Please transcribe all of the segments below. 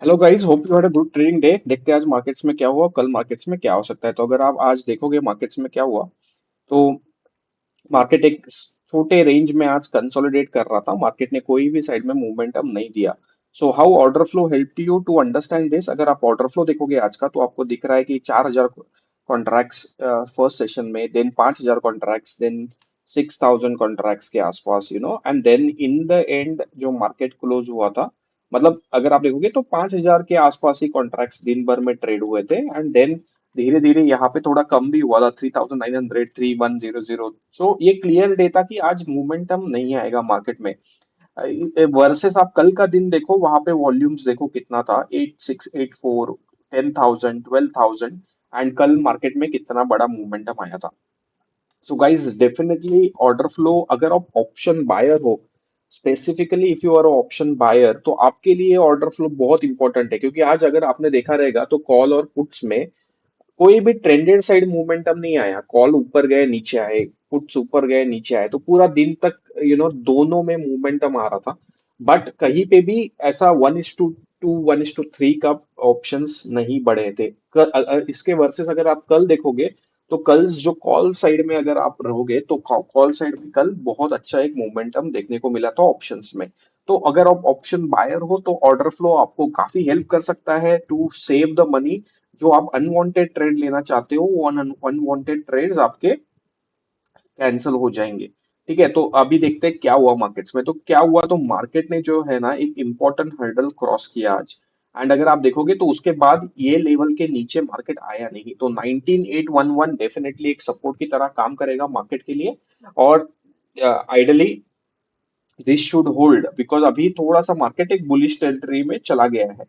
Hello guys, hope you had a good trading day. देखते हैं आज मार्केट्स में क्या हुआ, कल मार्केट्स में क्या हो सकता है। तो अगर आप आज देखोगे मार्केट्स में क्या हुआ, तो मार्केट एक छोटे रेंज में आज कंसोलिडेट कर रहा था। मार्केट ने कोई भी साइड में मूवमेंटम नहीं दिया। So how order flow help you to understand this. अगर आप ऑर्डर फ्लो देखोगे आज का, तो आपको दिख रहा है कि 4,000 कॉन्ट्रैक्ट्स फर्स्ट सेशन में, देन 5,000 कॉन्ट्रैक्ट्स, देन 6,000 कॉन्ट्रैक्ट्स के आसपास, and then in the end जो मार्केट क्लोज हुआ था, मतलब अगर आप देखोगे तो 5,000 के आसपास ही कॉन्ट्रैक्ट्स दिन भर में ट्रेड हुए थे। एंड देन धीरे धीरे यहाँ पे थोड़ा कम भी हुआ था, 3,900, 3,100। सो ये क्लियर डेटा कि आज मोमेंटम नहीं आएगा मार्केट में। वर्सेस आप कल का दिन देखो, वहां पे वॉल्यूम्स देखो कितना था, 8,684, 10,000, 12,000। एंड कल मार्केट में कितना बड़ा मूवमेंटम आया था। So guys, definitely order flow, अगर आप ऑप्शन बायर हो, specifically if you are option buyer, तो आपके लिए ऑर्डर फ्लो बहुत इंपॉर्टेंट है। क्योंकि आज अगर आपने देखा रहेगा तो कॉल और पुट्स में कोई भी ट्रेंडेड साइड मूवमेंटम नहीं आया। कॉल ऊपर गए नीचे आए, पुट्स ऊपर गए नीचे आए, तो पूरा दिन तक दोनों में मूवमेंटम आ रहा था। बट कहीं पे भी ऐसा 1:2, 1:3 का ऑप्शंस नहीं बढ़े थे। इसके वर्सेस अगर आप कल देखोगे, तो कल जो कॉल साइड में अगर आप रहोगे, तो कॉल साइड में कल बहुत अच्छा एक मोमेंटम देखने को मिला था ऑप्शंस में। तो अगर आप ऑप्शन बायर हो, तो ऑर्डर फ्लो आपको काफी हेल्प कर सकता है टू सेव द मनी। जो आप अनवांटेड ट्रेड लेना चाहते हो, वो अनवांटेड ट्रेड्स आपके कैंसिल हो जाएंगे। ठीक है, तो अभी देखते हैं क्या हुआ मार्केट्स में। तो क्या हुआ, तो मार्केट ने जो है ना एक इंपॉर्टेंट हर्डल क्रॉस किया आज। एंड अगर आप देखोगे तो उसके बाद ये लेवल के नीचे मार्केट आया नहीं। तो 19,811 डेफिनेटली एक सपोर्ट की तरह काम करेगा मार्केट के लिए। और ideally this should hold, because अभी थोड़ा सा मार्केट एक बुलिश टेरिटरी में चला गया है।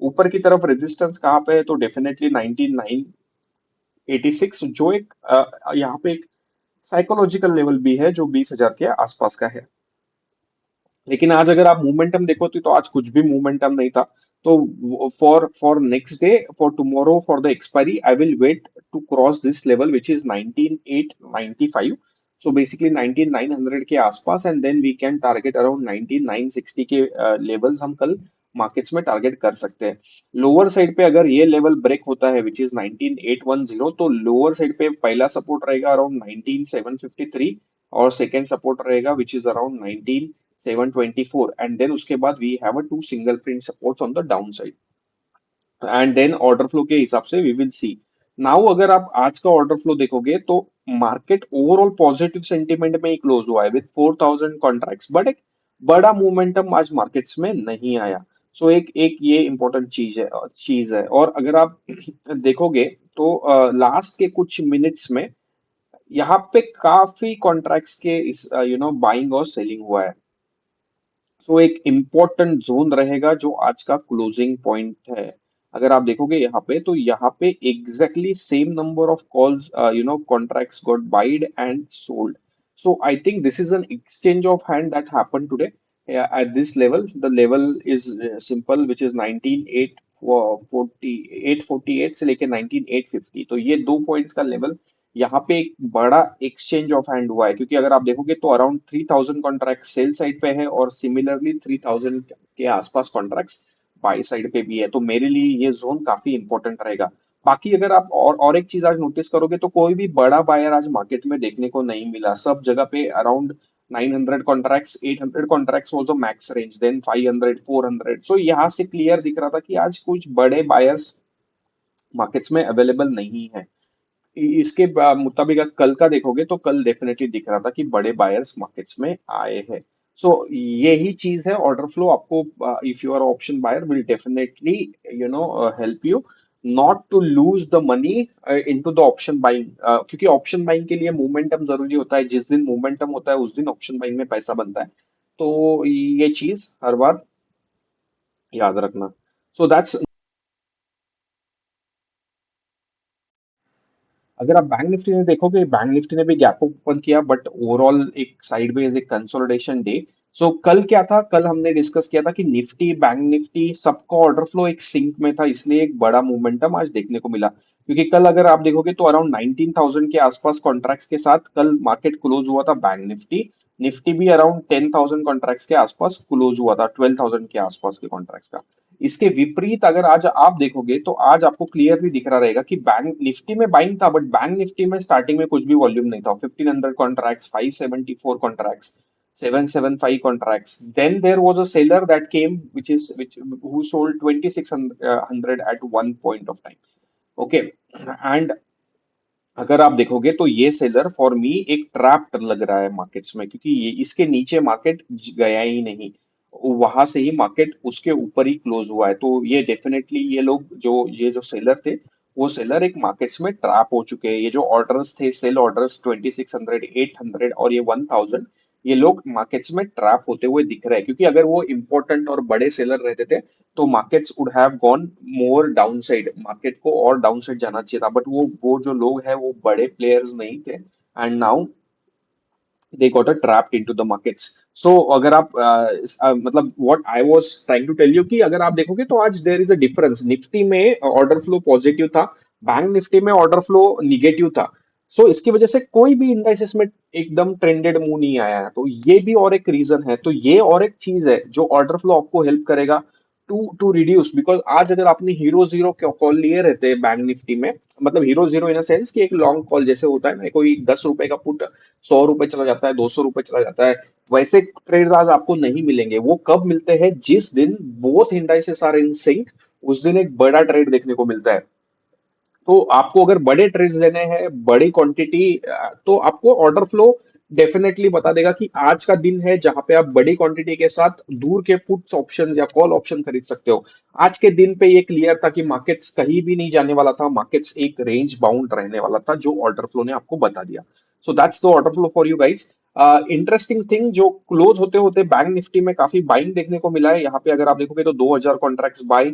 ऊपर की तरफ रेजिस्टेंस कहाँ पे है, तो डेफिनेटली 19,986, जो एक यहाँ पे एक साइकोलॉजिकल लेवल भी है, जो 20,000 के आसपास का है। लेकिन आज अगर आप मोमेंटम देखो, तो आज कुछ भी मोमेंटम नहीं था। तो for next day, for tomorrow, for the expiry, I will wait to cross this level which is 19,895। So basically 19,900 के आसपास, and then we can target around 19,960 के लेवल्स हम कल मार्केट्स में टारगेट कर सकते हैं। लोअर साइड पे अगर ये लेवल ब्रेक होता है विच इज 19,810, तो लोअर साइड पे पहला सपोर्ट रहेगा अराउंड 19,753, और सेकेंड सपोर्ट रहेगा which is around 19,724। And then उसके बाद we have a two single print supports on the down side. And then order flow के हिसाब से वी विल सी। नाउ अगर आप आज का ऑर्डर फ्लो देखोगे, तो मार्केट ओवरऑल पॉजिटिव सेंटीमेंट में ही क्लोज हुआ है विद 4,000 कॉन्ट्रैक्ट्स, बट एक बड़ा मोमेंटम आज मार्केट्स में नहीं आया। सो एक एक ये इंपॉर्टेंट चीज है। और अगर आप देखोगे, तो लास्ट के कुछ मिनट्स में यहाँ पे काफी कॉन्ट्रैक्ट्स के इस बाइंग और सेलिंग हुआ है। सो एक इम्पोर्टेंट जोन रहेगा जो आज का क्लोजिंग पॉइंट है। अगर आप देखोगे यहाँ पे, तो यहाँ पे exactly same number of calls, contracts got wide and sold. So I think this is an exchange of hand that happen today at this level. The level is simple which is 19,848 से लेके 19,850। तो ये 2 points का level यहाँ पे एक बड़ा exchange of hand हुआ है। क्योंकि अगर आप देखोगे, तो अराउंड 3,000 कॉन्ट्रैक्ट सेल साइड पे है, और सिमिलरली 3,000 के आसपास कॉन्ट्रैक्ट्स बाई साइड पे भी है। तो मेरे लिए ये जोन काफी इंपॉर्टेंट रहेगा। बाकी अगर आप और एक चीज आज नोटिस करोगे, तो कोई भी बड़ा बायर आज मार्केट में देखने को नहीं मिला। सब जगह पे around 900 contracts, 800 contracts was the max range, then 500, 400। So यहाँ से क्लियर दिख रहा था कि आज कुछ बड़े बायर्स मार्केट्स में अवेलेबल नहीं है। इसके मुताबिक अगर कल का देखोगे, तो कल डेफिनेटली दिख रहा था कि बड़े बायर्स मार्केट्स में आए हैं। सो यही चीज है ऑर्डर फ्लो। आपको, if you are option buyer, will definitely help you not to lose the money into the option buying. क्योंकि ऑप्शन बाइंग के लिए मोमेंटम जरूरी होता है। जिस दिन मोमेंटम होता है, उस दिन ऑप्शन बाइंग में पैसा बनता है। तो ये चीज हर बार याद रखना। So that's. अगर आप बैंक निफ्टी में देखोगे, बैंक निफ्टी ने भी गैप ओपन किया, बट ओवरऑल एक साइडवेज एक कंसोलिडेशन डे। सो कल क्या था, कल हमने डिस्कस किया था कि निफ्टी, बैंक निफ्टी सबका ऑर्डर फ्लो एक सिंक में था, इसलिए एक बड़ा मोमेंटम आज देखने को मिला। क्योंकि कल अगर आप देखोगे, तो अराउंड 19,000 के आसपास कॉन्ट्रैक्ट्स के साथ कल मार्केट क्लोज हुआ था बैंक निफ्टी। निफ्टी भी अराउंड 10,000 कॉन्ट्रैक्ट्स के आसपास क्लोज हुआ था, 12,000 के आसपास के कॉन्ट्रैक्ट्स का। इसके विपरीत अगर आज आप देखोगे तो आज आपको क्लियरली दिख रहा रहेगा कि बैंक निफ्टी में बाइंग था, बट बैंक निफ्टी में स्टार्टिंग में कुछ भी वॉल्यूम नहीं था। 1500 contracts, 574 contracts, 775 contracts, then there was a seller that came which who sold 2600 at one point of time. Okay, and अगर आप देखोगे तो ये सेलर फॉर मी एक ट्रैप लग रहा है मार्केट्स में, क्योंकि ये इसके नीचे मार्केट गया ही नहीं, वहां से ही मार्केट उसके ऊपर ही क्लोज हुआ है। तो ये डेफिनेटली ये लोग जो ये जो सेलर थे, वो सेलर एक मार्केट्स में ट्रैप हो चुके हैं। ये जो ऑर्डर्स थे, सेल ऑर्डर्स 2600, 800 और ये 1000, ये लोग मार्केट्स में ट्रैप होते हुए दिख रहे हैं, क्योंकि अगर वो इंपॉर्टेंट और बड़े सेलर रहते थे तो markets would have gone more downside, market को और डाउनसाइड जाना चाहिए था, बट वो जो लोग हैं वो बड़े प्लेयर्स नहीं थे, and now they got trapped into the markets. So अगर आप मतलब what I was trying to tell you कि अगर आप देखोगे तो आज there is a difference, Nifty में ऑर्डर फ्लो पॉजिटिव था, बैंक निफ्टी में ऑर्डर फ्लो निगेटिव था। सो इसकी वजह से कोई भी इंडाइसेस में एकदम ट्रेंडेड मूव नहीं आया है, तो ये भी और एक रीजन है। तो ये और एक चीज है जो ऑर्डर फ्लो आपको हेल्प करेगा टू रिड्यूस, बिकॉज आज अगर आपने हीरो जीरो कॉल लिए रहते हैं बैंक निफ्टी में, मतलब hero zero in a sense कि एक लॉन्ग कॉल जैसे होता है ना, कोई 10 रुपए का पुट 100 रुपए चला जाता है, 200 रुपए चला जाता है, वैसे ट्रेड आज आपको नहीं मिलेंगे। वो कब मिलते हैं? जिस दिन both indices are in sync, उस दिन एक बड़ा ट्रेड देखने को मिलता है। तो आपको अगर बड़े ट्रेड्स लेने हैं, बड़ी क्वांटिटी, तो आपको ऑर्डर फ्लो डेफिनेटली बता देगा कि आज का दिन है जहां पे आप बड़ी क्वांटिटी के साथ दूर के पुट्स ऑप्शन या कॉल ऑप्शन खरीद सकते हो। आज के दिन पे ये क्लियर था कि मार्केट्स कहीं भी नहीं जाने वाला था, मार्केट्स एक रेंज बाउंड रहने वाला था, जो ऑर्डर फ्लो ने आपको बता दिया। So that's the order flow for you guys. Interesting thing, जो क्लोज होते होते बैंक निफ्टी में काफी बाइंग देखने को मिला है। यहाँ पे अगर आप देखोगे तो 2000 कॉन्ट्रैक्ट्स बाय,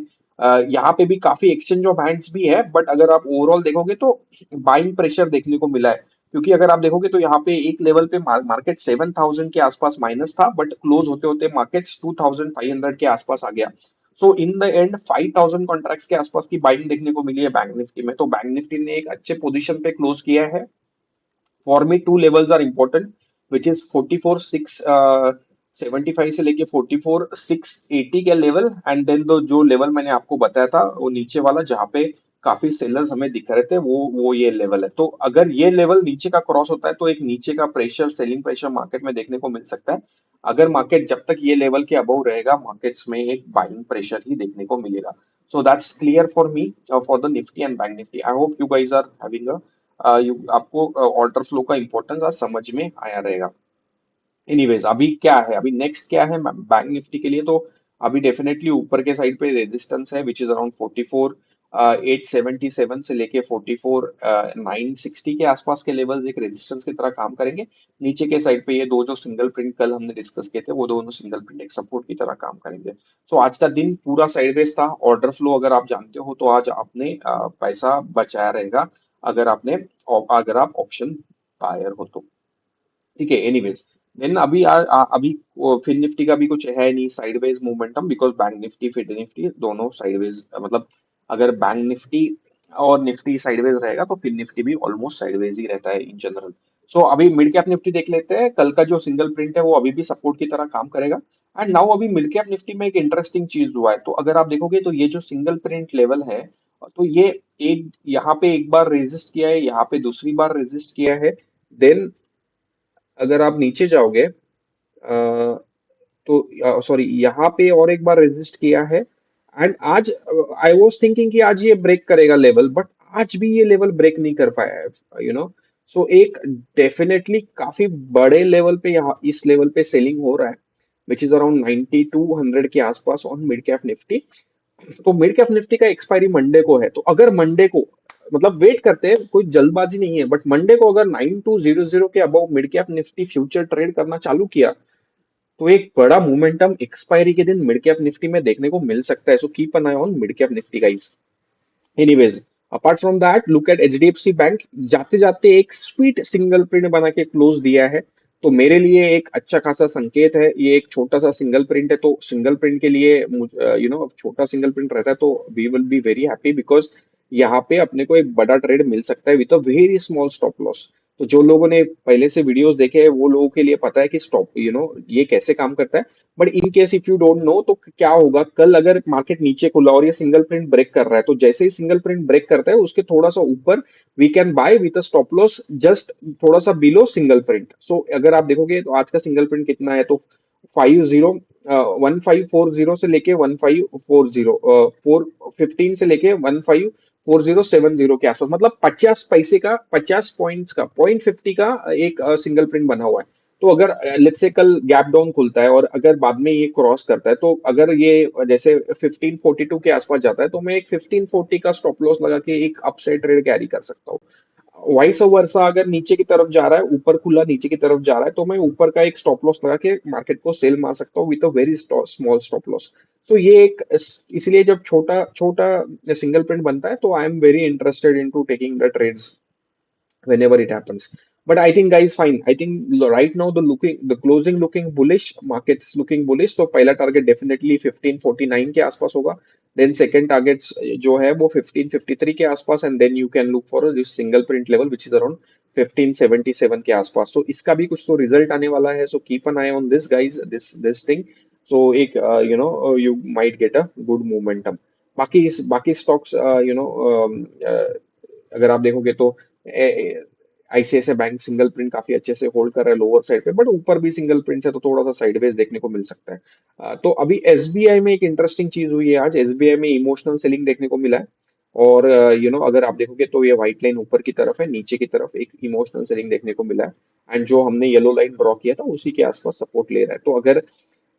यहाँ पे भी काफी एक्सचेंज ऑफ हैंड्स भी है, बट अगर आप ओवरऑल देखोगे तो बाइंग प्रेशर देखने को मिला है। क्योंकि अगर आप देखोगे तो यहाँ पे एक लेवल पे मार्केट 7000 के आसपास माइनस था, बट क्लोज होते होते मार्केट 2500 के आसपास आ गया। सो इन द एंड 5000 कॉन्ट्रैक्ट्स के आसपास की बाइंग देखने को मिली है बैंक निफ्टी में। तो बैंक निफ्टी ने एक अच्छे पोजीशन पे क्लोज किया है। For me two levels are important, which is 44,675 से लेके 44,680 के लेवल, एंड देन जो लेवल मैंने आपको बताया था वो नीचे वाला जहाँ पे काफी सेलर्स हमें दिख रहे थे, वो ये लेवल है। तो अगर ये लेवल नीचे का क्रॉस होता है तो एक नीचे का प्रेशर, सेलिंग प्रेशर मार्केट में देखने को मिल सकता है। अगर मार्केट जब तक ये लेवल के अबव रहेगा, मार्केट्स में एक बाइंग प्रेशर ही देखने को मिलेगा। So that's clear for me for the Nifty and bank Nifty. I hope you guys are having आपको ऑर्डर फ्लो का इंपॉर्टेंस आज समझ में आया रहेगा। एनीवेज, अभी क्या है, अभी नेक्स्ट क्या है बैंक निफ्टी के लिए? तो अभी डेफिनेटली ऊपर के साइड पे रेजिस्टेंस है, विच इज अराउंड 44,877 से लेके 44,960 के आसपास के लेवल्स एक रेजिस्टेंस की तरह काम करेंगे। नीचे के साइड पे ये दो जो सिंगल प्रिंट कल हमने डिस्कस किए थे, वो दोनों सिंगल प्रिंट एक सपोर्ट की तरह काम करेंगे। तो आज का दिन पूरा साइडवेज था। ऑर्डर फ्लो अगर आप जानते हो तो आज आपने पैसा बचाया रहेगा, अगर आपने अगर आप ऑप्शन बायर हो तो। ठीक है, एनीवेज, देन अभी फिन निफ्टी का भी कुछ है नहीं sideways momentum, because bank Nifty Fin Nifty दोनों साइडवेज, मतलब अगर बैंक निफ्टी और निफ्टी साइडवेज रहेगा तो फिन निफ्टी भी ऑलमोस्ट साइडवेज ही रहता है इन जनरल। सो अभी मिड कैप निफ्टी देख लेते हैं। कल का जो सिंगल प्रिंट है वो अभी भी सपोर्ट की तरह काम करेगा। एंड नाउ अभी मिड कैप निफ्टी में एक इंटरेस्टिंग चीज हुआ है। तो अगर आप देखोगे तो ये जो सिंगल प्रिंट लेवल है, तो ये एक यहाँ पे एक बार रेजिस्ट किया है, यहाँ पे दूसरी बार रेजिस्ट किया है। देन अगर आप नीचे जाओगे, तो सॉरी, यहाँ पे और एक बार रेजिस्ट किया है। एंड आज आई वाज थिंकिंग कि आज ये ब्रेक करेगा लेवल, बट आज भी ये लेवल ब्रेक नहीं कर पाया है, सो एक डेफिनेटली काफी बड़े लेवल पे यहाँ इस लेवल पे सेलिंग हो रहा है, विच इज अराउंड 9200 के आसपास ऑन मिड कैप निफ्टी। तो मिड कैप निफ्टी का एक्सपायरी मंडे को है, तो अगर मंडे को, मतलब वेट करते हैं, कोई जल्दबाजी नहीं है, बट मंडे को अगर 9200 के above mid cap Nifty future trade करना चालू किया तो एक बड़ा मोमेंटम एक्सपायरी के दिन मिड कैप निफ्टी में देखने को मिल सकता है। So keep an eye on mid cap Nifty guys. Anyways, apart from that, look at HDFC bank. जाते जाते एक स्वीट सिंगल प्रिंट बना के क्लोज दिया है, तो मेरे लिए एक अच्छा खासा संकेत है। ये एक छोटा सा सिंगल प्रिंट है, तो सिंगल प्रिंट के लिए छोटा सिंगल प्रिंट रहता है तो we will be very happy, because यहाँ पे अपने को एक बड़ा ट्रेड मिल सकता है with a very small stop loss. तो जो लोगों ने पहले से वीडियोस देखे हैं वो लोगों के लिए पता है कि स्टॉप ये कैसे काम करता है। But in case if you don't know तो क्या होगा, कल अगर मार्केट नीचे खुला और ये सिंगल प्रिंट ब्रेक कर रहा है, तो जैसे ही सिंगल प्रिंट ब्रेक करता है उसके थोड़ा सा ऊपर we can buy with stop loss just थोड़ा सा बिलो सिंगल प्रिंट। सो अगर आप देखोगे तो आज का सिंगल प्रिंट कितना है, तो 50 1540 से लेके 1540 415 से लेके 154070 के आसपास, मतलब 50 पैसे का, 50 पॉइंट्स का, 0.50 का एक सिंगल प्रिंट बना हुआ है। तो अगर लेट्स से कल गैप डाउन खुलता है और अगर बाद में ये क्रॉस करता है, तो अगर ये जैसे 1542 के आसपास जाता है, तो मैं एक 1540 का स्टॉप लॉस लगा के एक अपसाइड ट्रेड कैरी कर सकता हूँ। वाइस वर्सा अगर नीचे की तरफ जा रहा है, ऊपर खुला नीचे की तरफ जा रहा है, तो मैं ऊपर का एक स्टॉप लॉस लगा के मार्केट को सेल मार सकता हूँ with a very small stop loss. तो ये एक इसलिए जब छोटा छोटा सिंगल प्रिंट बनता है, तो I am very interested in to taking the trades whenever it happens. But I think guys, fine. I think right now the closing looking bullish, markets looking bullish. तो पहला टारगेट डेफिनेटली 1549 के आसपास होगा। Then second target जो है वो 1553 के आसपास, and then you can look for this single print level which is around 1577 के आसपास। तो इसका भी कुछ तो रिजल्ट आने वाला है। So keep an eye on this guys, this thing. So एक you might get a good momentum. बाकी स्टॉक्स अगर आप देखोगे तो आईसीआईसीआई बैंक सिंगल प्रिंट काफी अच्छे से होल्ड कर रहा है लोअर साइड पे, बट ऊपर भी सिंगल प्रिंट है तो थोड़ा सा साइडवेज देखने को मिल सकता है। तो अभी एसबीआई में एक इंटरेस्टिंग चीज हुई है आज, एसबीआई में इमोशनल सेलिंग देखने को मिला है। और अगर आप देखोगे तो ये व्हाइट लाइन ऊपर की तरफ है, नीचे की तरफ एक इमोशनल सेलिंग देखने को मिला है। एंड जो हमने येलो लाइन ड्रॉ किया था उसी के आसपास सपोर्ट ले रहा है। तो अगर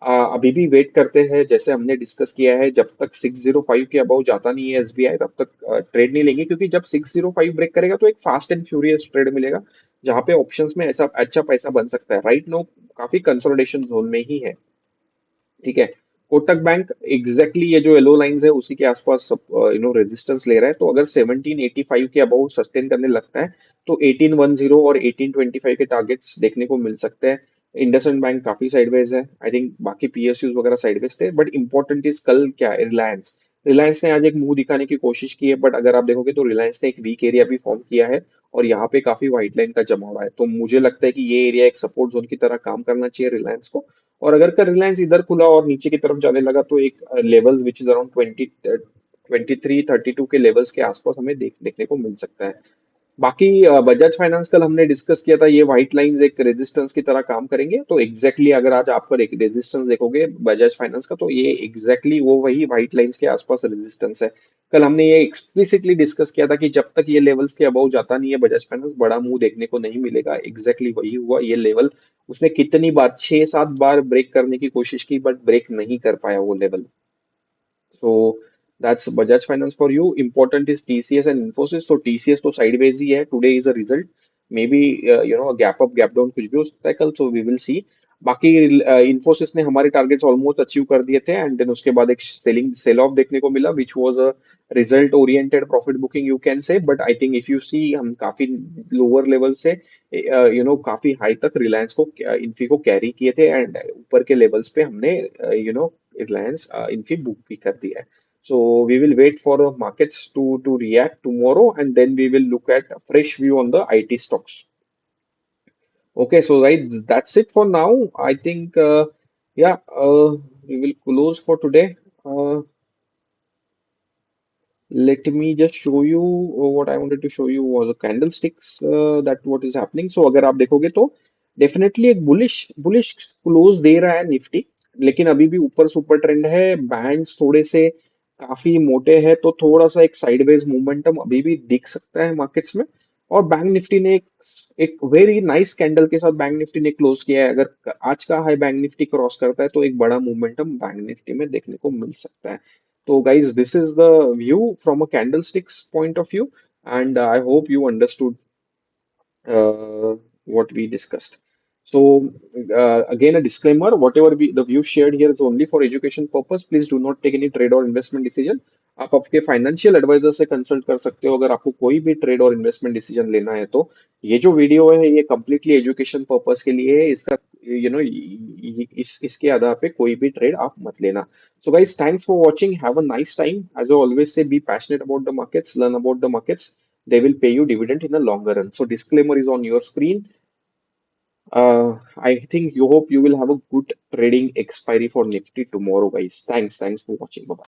अभी भी वेट करते हैं, जैसे हमने डिस्कस किया है, जब तक 605 के अबाउ जाता नहीं है एसबीआई तब तक ट्रेड नहीं लेंगे, क्योंकि जब 605 ब्रेक करेगा तो एक फास्ट एंड फ्यूरियस ट्रेड मिलेगा, जहां पे ऑप्शंस में ऐसा अच्छा पैसा बन सकता है। राइट नो काफी कंसोलिडेशन जोन में ही है। ठीक है। कोटक बैंक एग्जैक्टली ये जो येलो लाइंस है उसी के आसपास रेजिस्टेंस ले रहा है। तो अगर 1785 के अबाउ सस्टेन करने लगता है, तो 1810 और 1825 के टारगेट्स देखने को मिल सकते हैं। इंडसइंड बैंक काफी साइडवेज है, आई थिंक बाकी पीएसयूज वगैरह साइडवेज थे, बट इंपॉर्टेंट इज कल क्या है, रिलायंस। रिलायंस ने आज एक मुंह दिखाने की कोशिश की है, बट अगर आप देखोगे तो रिलायंस ने एक वीक एरिया भी फॉर्म किया है और यहाँ पे काफी व्हाइट लाइन का जमा हुआ है। तो मुझे लगता है कि ये एरिया एक सपोर्ट जोन की तरह काम करना चाहिए रिलायंस को। और अगर का रिलायंस इधर खुला और नीचे की तरफ जाने लगा, तो एक लेवल्स विच इज अराउंड 2332 के लेवल्स के आसपास हमें देखने को मिल सकता है। बाकी बजाज फाइनेंस कल हमने डिस्कस किया था, ये व्हाइट लाइंस एक रेजिस्टेंस की तरह काम करेंगे। तो एग्जैक्टली अगर आज आपका एक रेजिस्टेंस देखोगे बजाज फाइनेंस का, तो ये एग्जैक्टली वो वही व्हाइट लाइंस के आसपास रेजिस्टेंस है। कल हमने ये एक्सप्लिसिटली डिस्कस किया था कि जब तक ये लेवल्स के अबाउ जाता नहीं है बजाज फाइनेंस, बड़ा मुंह देखने को नहीं मिलेगा। एग्जैक्टली वही हुआ। ये लेवल उसने कितनी बार, 6-7 बार ब्रेक करने की कोशिश की, बट ब्रेक नहीं कर पाया वो level. So that's Bajaj Finance for you. Important is TCS and Infosys. So TCS तो sideways ही है. Today is a result. Maybe a gap up, gap down कुछ भी हो सकता है कल. So we will see. बाकी Infosys ने हमारे टारगेट्स ऑलमोस्ट अचीव कर दिए थे, एंड देन उसके बाद एक सेल ऑफ देखने को मिला which was a result oriented profit booking you can say. But I think if you see हम काफी लोअर लेवल से काफी हाई तक रिलायंस को इन्फी को कैरी किए थे, एंड ऊपर के लेवल्स पे हमने रिलायंस इन्फी बुक भी कर दिया है। So we will wait for markets to react tomorrow, and then we will look at a fresh view on the IT stocks. Okay, so right, that's it for now. I think yeah, we will close for today. Let me just show you what I wanted to show you was a candlesticks that what is happening. So अगर आप देखोगे तो definitely एक bullish close दे रहा है Nifty, लेकिन अभी भी ऊपर सुपर ट्रेंड है। बैंड्स थोड़े से काफी मोटे हैं, तो थोड़ा सा एक साइडवेज मोमेंटम अभी भी दिख सकता है मार्केट्स में। और बैंक निफ्टी ने एक वेरी नाइस कैंडल के साथ बैंक निफ्टी ने क्लोज किया है। अगर आज का हाई बैंक निफ्टी क्रॉस करता है, तो एक बड़ा मोमेंटम बैंक निफ्टी में देखने को मिल सकता है। So, guys, this is the view from a candlesticks point of view, and I hope you understood what we discussed. So, again, a disclaimer: whatever the view shared here is only for education purpose. Please do not take any trade or investment decision. आप आपके financial adviser से consult कर सकते हो अगर आपको कोई भी ट्रेड और इन्वेस्टमेंट डिसीजन लेना है तो। ये जो वीडियो है ये कम्प्लीटली एजुकेशन पर्पस के लिए है। इसका इसके आधार पे कोई भी ट्रेड आप मत लेना। So guys, thanks for watching. Have a nice time. As I always say, be passionate about the markets, learn about the markets. they will pay you dividend in the longer run. So disclaimer is on your screen. I think you hope you will have a good trading expiry for Nifty tomorrow, guys. Thanks for watching. Bye.